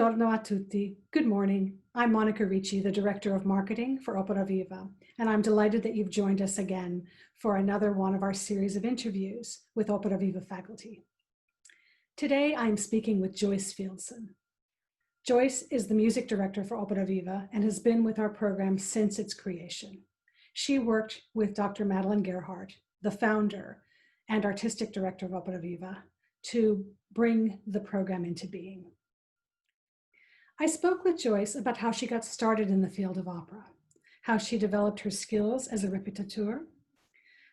Buongiorno a tutti. Good morning. I'm Monica Ricci, the Director of Marketing for Opera Viva, and I'm delighted that you've joined us again for another one of our series of interviews with Opera Viva faculty. Today, I'm speaking with Joyce Fieldsend. Joyce is the music director for Opera Viva and has been with our program since its creation. She worked with Dr. Madeline Gerhart, the founder and artistic director of Opera Viva, to bring the program into being. I spoke with Joyce about how she got started in the field of opera, how she developed her skills as a repiteteur,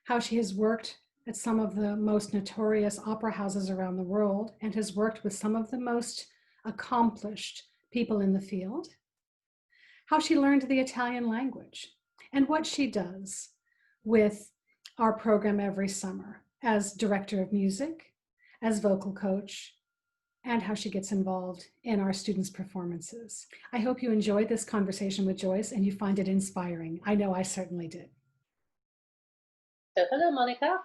how she has worked at some of the most notorious opera houses around the world and has worked with some of the most accomplished people in the field, how she learned the Italian language, and what she does with our program every summer as director of music, as vocal coach, and how she gets involved in our students' performances. I hope you enjoyed this conversation with Joyce and you find it inspiring. I know I certainly did. So, hello, Monica.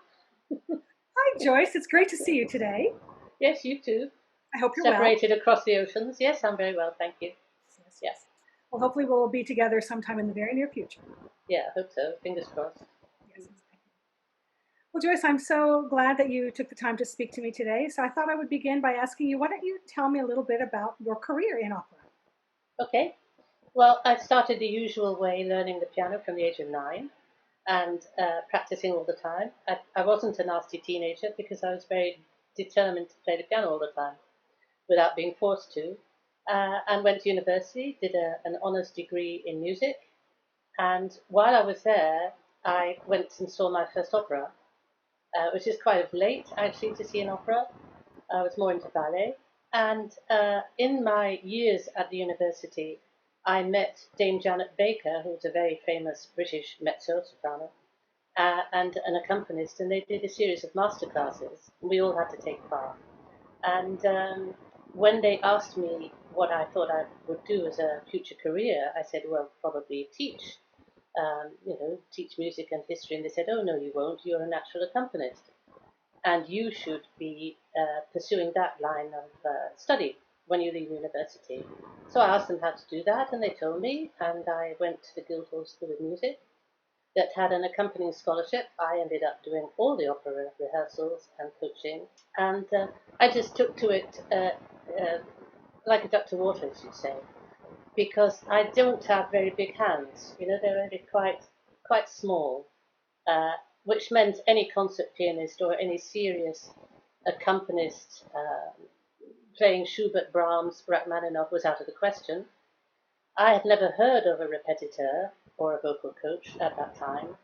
Hi, Joyce. It's great to see you today. Yes, you too. I hope you're Separated across the oceans. Yes, I'm very well, thank you. well. Yes. Well, hopefully we'll be together sometime in the very near future. Yeah, I hope so. Fingers crossed. Yes, exactly. Well, Joyce, I'm so glad that you took the time to speak to me today. So I thought I would begin by asking you, why don't you tell me a little bit about your career in opera? Okay. Well, I started the usual way, learning the piano from the age of 9 and practicing all the time. I wasn't a nasty teenager because I was very determined to play the piano all the time without being forced to. And went to university, did an honours degree in music. And while I was there, I went and saw my first opera, which is quite of late actually to see an opera. I was more into ballet. And in my years at the university, I met Dame Janet Baker, who was a very famous British mezzo-soprano, and an accompanist, and they did a series of masterclasses. We all had to take part. And when they asked me what I thought I would do as a future career, I said, well, probably teach. Teach music and history. And they said, oh, no, you won't. You're a natural accompanist. And you should be pursuing that line of study when you leave university. So I asked them how to do that, and they told me. And I went to the Guildhall School of Music that had an accompanying scholarship. I ended up doing all the opera rehearsals and coaching. And I just took to it like a duck to water, as you say, because I don't have very big hands. They're really quite small, which meant any concert pianist or any serious accompanist playing Schubert, Brahms, Rachmaninoff was out of the question. I had never heard of a repetiteur or a vocal coach at that time,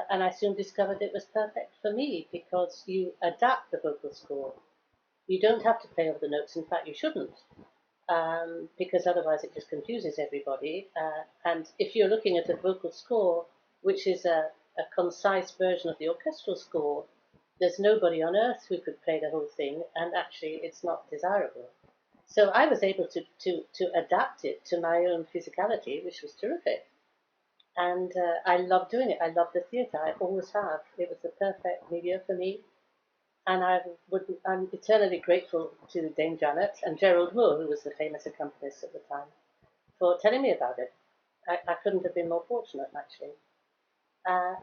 and I soon discovered it was perfect for me because you adapt the vocal score. You don't have to play all the notes. In fact, you shouldn't. Because otherwise it just confuses everybody. And if you're looking at a vocal score, which is a concise version of the orchestral score, there's nobody on earth who could play the whole thing, and actually it's not desirable. So I was able to adapt it to my own physicality, which was terrific. And I love doing it. I love the theatre. I always have. It was the perfect milieu for me. And I'm eternally grateful to Dame Janet and Gerald Moore, who was the famous accompanist at the time, for telling me about it. I couldn't have been more fortunate, actually.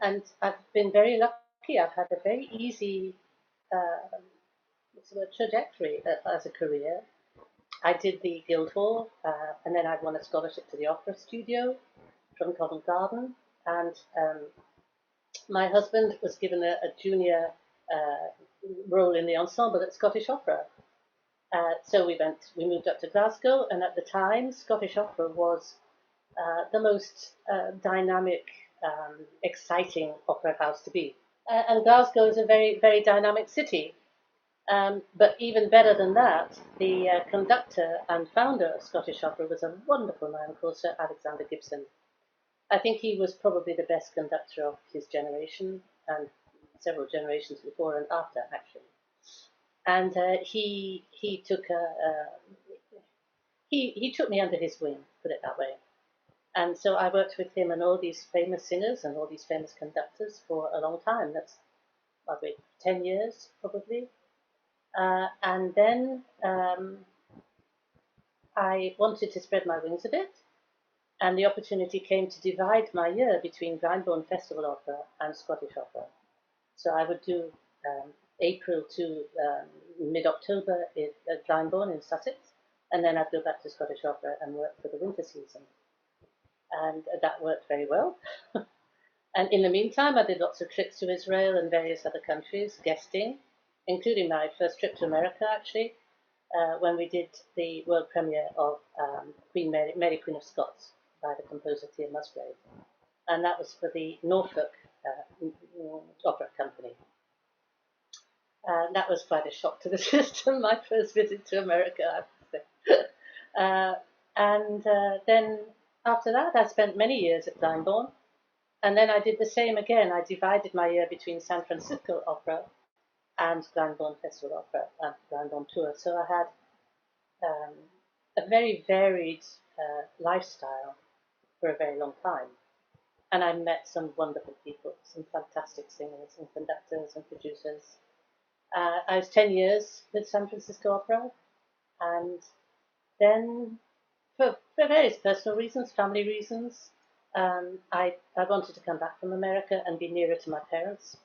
And I've been very lucky. I've had a very easy trajectory as a career. I did the Guildhall, and then I won a scholarship to the Opera Studio from Covent Garden. And my husband was given a junior role in the ensemble at Scottish Opera. So we moved up to Glasgow, and at the time, Scottish Opera was the most dynamic, exciting opera house to be. And Glasgow is a very, very dynamic city. But even better than that, the conductor and founder of Scottish Opera was a wonderful man called Sir Alexander Gibson. I think he was probably the best conductor of his generation, and several generations before and after, actually. And he took me under his wing, put it that way. And so I worked with him and all these famous singers and all these famous conductors for a long time. That's probably 10 years, probably. And then I wanted to spread my wings a bit, and the opportunity came to divide my year between Glyndebourne Festival Opera and Scottish Opera. So I would do April to mid-October at Glyndebourne in Sussex, and then I'd go back to Scottish Opera and work for the winter season. And that worked very well. And in the meantime, I did lots of trips to Israel and various other countries, guesting, including my first trip to America, actually, when we did the world premiere of Queen Mary, Queen of Scots by the composer Theo Musgrave. And that was for the Norfolk Opera Company. That was quite a shock to the system, my first visit to America, I have to say. Then after that, I spent many years at Glyndebourne. And then I did the same again. I divided my year between San Francisco Opera and Glyndebourne Festival Opera and Glyndebourne Tour. So I had a very varied lifestyle for a very long time. And I met some wonderful people, some fantastic singers and conductors and producers. I was 10 years with San Francisco Opera, and then for various personal reasons, family reasons, I wanted to come back from America and be nearer to my parents.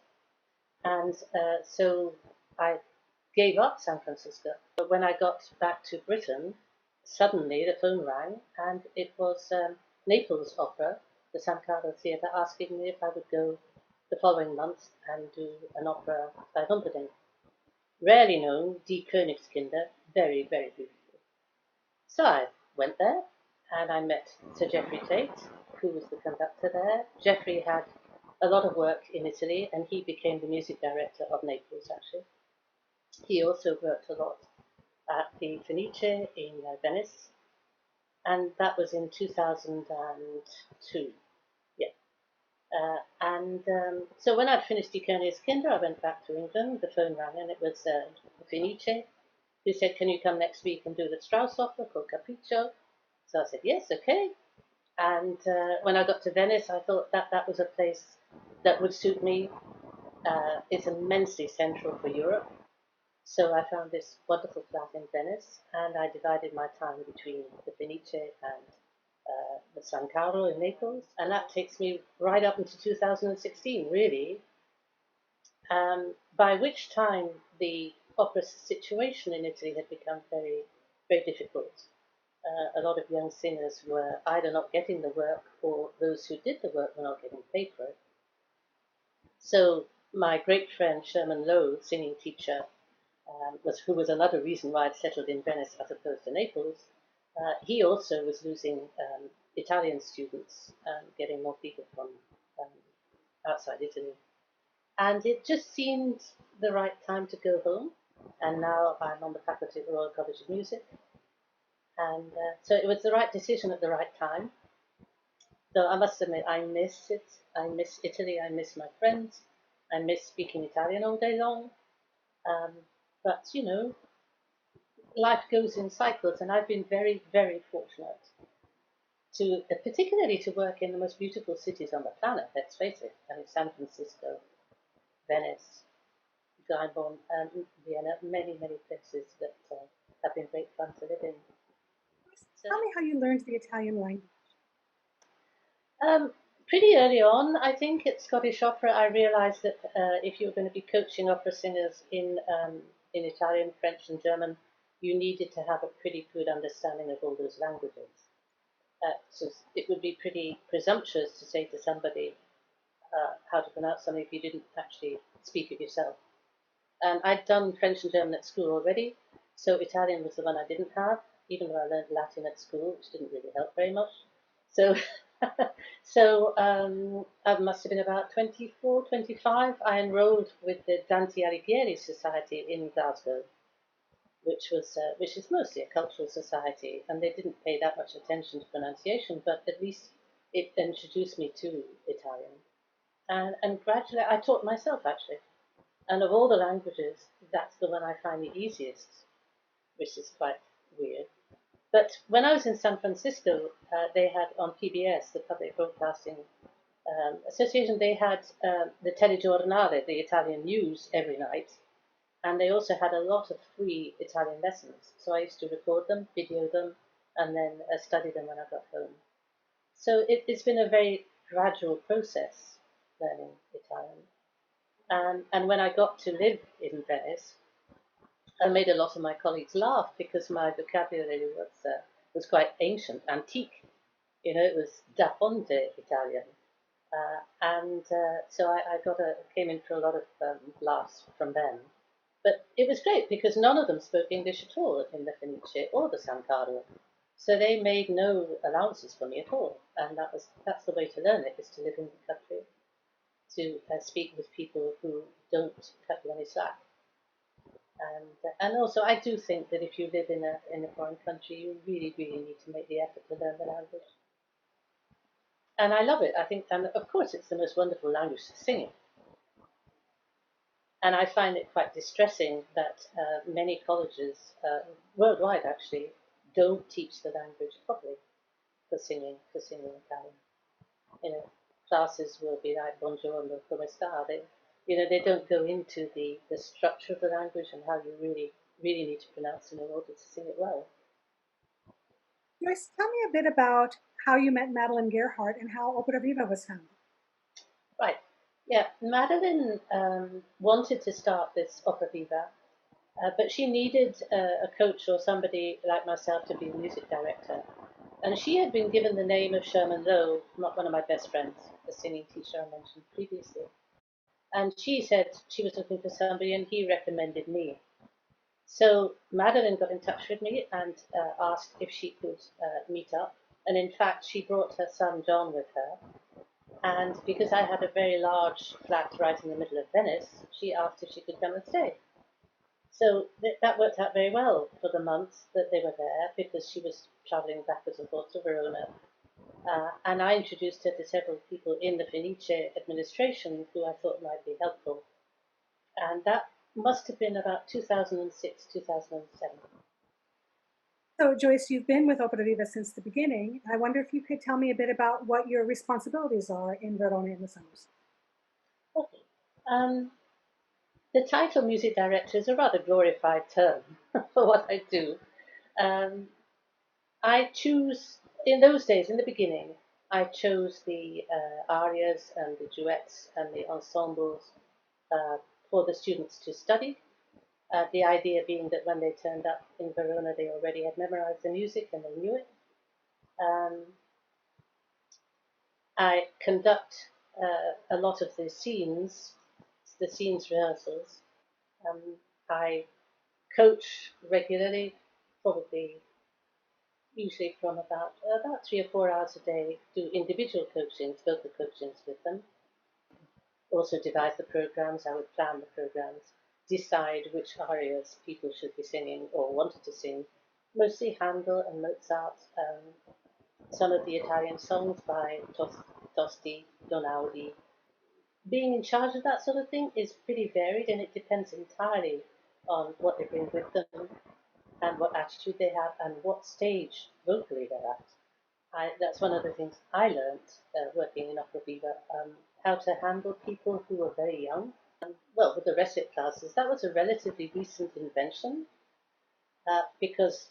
And so I gave up San Francisco. But when I got back to Britain, suddenly the phone rang, and it was Naples Opera, the San Carlo Theatre, asking me if I would go the following month and do an opera by Humperdinck. Rarely known, Die Königskinder, very, very beautiful. So I went there, and I met Sir Geoffrey Tate, who was the conductor there. Geoffrey had a lot of work in Italy, and he became the music director of Naples, actually. He also worked a lot at the Fenice in Venice, and that was in 2002. Yeah. So when I'd finished Die Königskinder, I went back to England. The phone rang, and it was Fenice, who said, "Can you come next week and do the Strauss opera called Capriccio?" So I said, "Yes, okay." And when I got to Venice, I thought that was a place that would suit me. It's immensely central for Europe. So I found this wonderful flat in Venice, and I divided my time between the Fenice and the San Carlo in Naples. And that takes me right up into 2016, really, by which time the opera situation in Italy had become very, very difficult. A lot of young singers were either not getting the work, or those who did the work were not getting paid for it. So my great friend Sherman Lowe, singing teacher, who was another reason why I'd settled in Venice as opposed to Naples. He also was losing Italian students, getting more people from outside Italy. And it just seemed the right time to go home. And now I'm on the faculty of the Royal College of Music. And so it was the right decision at the right time. So I must admit, I miss it. I miss Italy. I miss my friends. I miss speaking Italian all day long. But, you know, life goes in cycles, and I've been very, very fortunate to, particularly to work in the most beautiful cities on the planet, let's face it. I mean, San Francisco, Venice, Glyndebourne, and Vienna, many, many places that have been great fun to live in. So, Tell me how you learned the Italian language. Pretty early on, I think, at Scottish Opera, I realized that if you were going to be coaching opera singers in Italian, French, and German, you needed to have a pretty good understanding of all those languages. So it would be pretty presumptuous to say to somebody how to pronounce something if you didn't actually speak it yourself. And I'd done French and German at school already, so Italian was the one I didn't have, even though I learned Latin at school, which didn't really help very much. So, I must have been about 24, 25. I enrolled with the Dante Alighieri Society in Glasgow, which is mostly a cultural society, and they didn't pay that much attention to pronunciation, but at least it introduced me to Italian. And gradually, I taught myself, actually. And of all the languages, that's the one I find the easiest, which is quite weird. But when I was in San Francisco, they had on PBS, the Public Broadcasting Association, they had the Telegiornale, the Italian news, every night. And they also had a lot of free Italian lessons. So I used to record them, video them, and then studied them when I got home. So it's been a very gradual process learning Italian. And when I got to live in Venice, I made a lot of my colleagues laugh because my vocabulary was quite ancient, antique. You know, it was da ponte Italian. And so I came in for a lot of laughs from them. But it was great because none of them spoke English at all in the Fenice or the San Carlo. So they made no allowances for me at all. And that's the way to learn it, is to live in the country, to speak with people who don't cut you any slack. And also, I do think that if you live in a foreign country, you really, really need to make the effort to learn the language. And I love it. I think, and of course, it's the most wonderful language to sing in. And I find it quite distressing that many colleges, worldwide actually, don't teach the language properly for singing Italian. You know, classes will be like "Buongiorno, come sta?" They don't go into the structure of the language and how you really, really need to pronounce it in order to sing it well. Joyce, tell me a bit about how you met Madeline Gerhart and how Opera Viva was founded. Right. Yeah, Madeline wanted to start this Opera Viva, but she needed a coach or somebody like myself to be the music director. And she had been given the name of Sherman Lowe, not one of my best friends, the singing teacher I mentioned previously. And she said she was looking for somebody, and he recommended me. So Madeline got in touch with me and asked if she could meet up. And in fact, she brought her son John with her. And because I had a very large flat right in the middle of Venice, she asked if she could come and stay. So that worked out very well for the months that they were there, because she was traveling backwards and forwards to Verona. And I introduced her to several people in the Fenice administration who I thought might be helpful. And that must have been about 2006, 2007. So, Joyce, you've been with Opera Viva since the beginning. I wonder if you could tell me a bit about what your responsibilities are in Verona in the summers. Okay. The title music director is a rather glorified term for what I do. Um, I choose, in those days, in the beginning, I chose the arias and the duets and the ensembles uh, for the students to study. The idea being that when they turned up in Verona, they already had memorized the music and they knew it. Um, I conduct a lot of the scenes rehearsals. Um, I coach regularly, probably usually from about 3 or 4 hours a day, do individual coachings, vocal coachings with them. Also devise the programs. I would plan the programs, decide which arias people should be singing or wanted to sing. Mostly Handel and Mozart, some of the Italian songs by Tosti, Donaudi. Being in charge of that sort of thing is pretty varied, and it depends entirely on what they bring with them and what attitude they have and what stage vocally they're at. That's one of the things I learned working in Opera Viva, how to handle people who are very young. Well, with the recit classes, that was a relatively recent invention because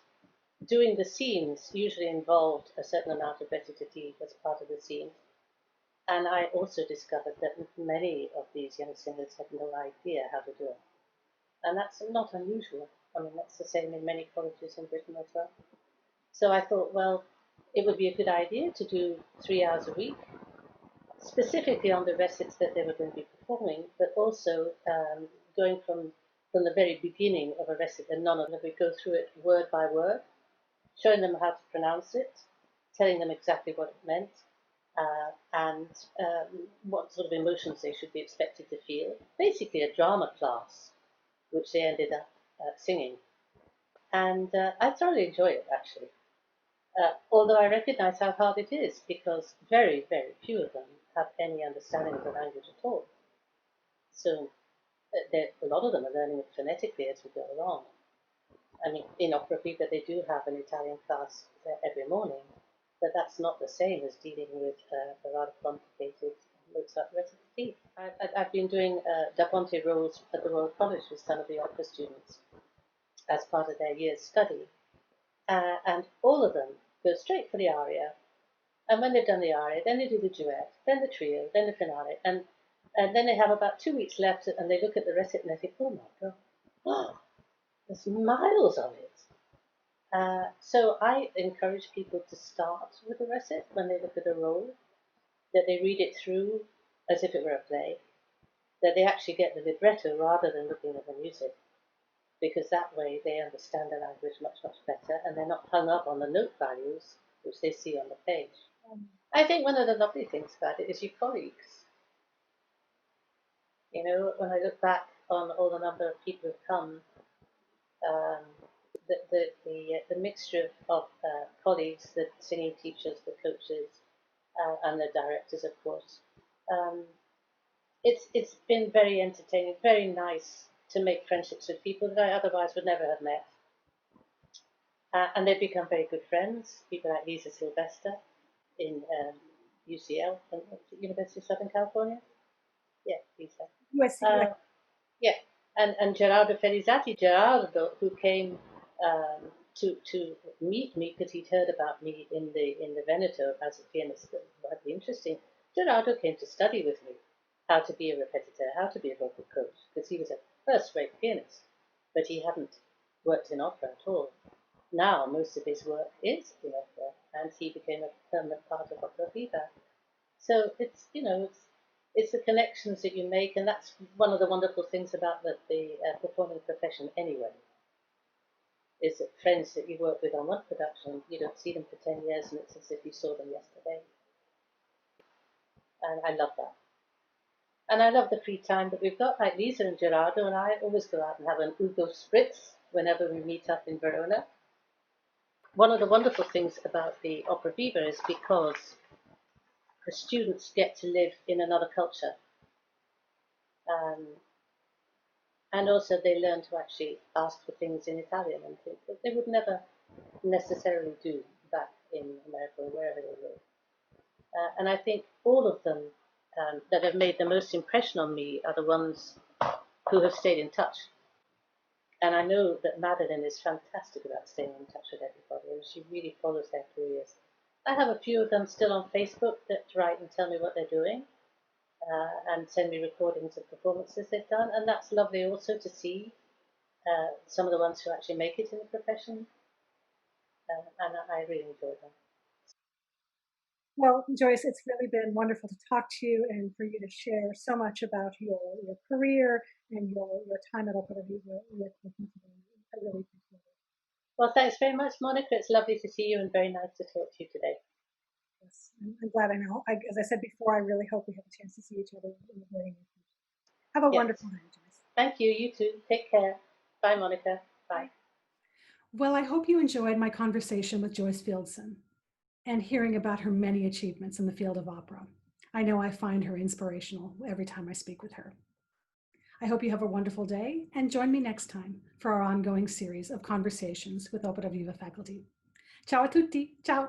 doing the scenes usually involved a certain amount of recitative as part of the scene. And I also discovered that many of these young singers had no idea how to do it. And that's not unusual. I mean, that's the same in many colleges in Britain as well. So I thought, well, it would be a good idea to do 3 hours a week, specifically on the recits that they were going to be performing, but also going from the very beginning of a recit, and none of them we go through it word by word, showing them how to pronounce it, telling them exactly what it meant, and what sort of emotions they should be expected to feel. Basically, a drama class, which they ended up singing. And I thoroughly enjoy it, actually. Although I recognize how hard it is, because very, very few of them have any understanding of the language at all. So a lot of them are learning it phonetically as we go along. I mean, in Opera Viva, they do have an Italian class every morning, but that's not the same as dealing with a rather complicated Mozart recitative. I've been doing Da Ponte roles at the Royal College with some of the opera students as part of their year's study. and all of them go straight for the aria. And when they've done the aria, then they do the duet, then the trio, then the finale, and then they have about 2 weeks left, and they look at the recit and they think, oh my god, oh, there's miles of it. So I encourage people to start with a recit when they look at a role, that they read it through as if it were a play, that they actually get the libretto rather than looking at the music, because that way they understand the language much, much better, and they're not hung up on the note values which they see on the page. I think one of the lovely things about it is your colleagues. You know, when I look back on all the number of people who've come, um, the mixture of colleagues, the singing teachers, the coaches, and the directors, of course, um, it's been very entertaining, very nice to make friendships with people that I otherwise would never have met. And they've become very good friends. People like Lisa Sylvester in UCL, University of Southern California. Yeah, Lisa. USC, Yeah, and Gerardo Felizati, Gerardo, who came to meet me because he'd heard about me in the Veneto as a pianist. That'd be interesting. Gerardo came to study with me how to be a repetiteur, how to be a vocal coach, because he was a first-rate pianist, but he hadn't worked in opera at all. Now most of his work is in opera, and he became a permanent part of Opera Viva. So it's the connections that you make, and that's one of the wonderful things about the performing profession anyway. Is that friends that you work with on one production, you don't see them for 10 years, and it's as if you saw them yesterday. And I love that. And I love the free time that we've got. Like Lisa and Gerardo and I always go out and have an Ugo Spritz whenever we meet up in Verona. One of the wonderful things about the Opera Viva is because the students get to live in another culture. And also they learn to actually ask for things in Italian and things that they would never necessarily do back in America or wherever they live. And I think all of them that have made the most impression on me are the ones who have stayed in touch. And I know that Madeline is fantastic about staying in touch with everybody, and she really follows their careers. I have a few of them still on Facebook that write and tell me what they're doing, and send me recordings of performances they've done, and that's lovely also to see some of the ones who actually make it in the profession, and I really enjoy them. Well, Joyce, it's really been wonderful to talk to you and for you to share so much about your career and your time at Opera Viva with me today. I really appreciate it. Well, thanks very much, Monica. It's lovely to see you and very nice to talk to you today. Yes, I'm glad I know. As I said before, I really hope we have a chance to see each other in the very near future. Have a wonderful day, Joyce. Thank you. You too. Take care. Bye, Monica. Bye. Well, I hope you enjoyed my conversation with Joyce Fieldsend and hearing about her many achievements in the field of opera. I know I find her inspirational every time I speak with her. I hope you have a wonderful day and join me next time for our ongoing series of conversations with Opera Viva faculty. Ciao a tutti. Ciao.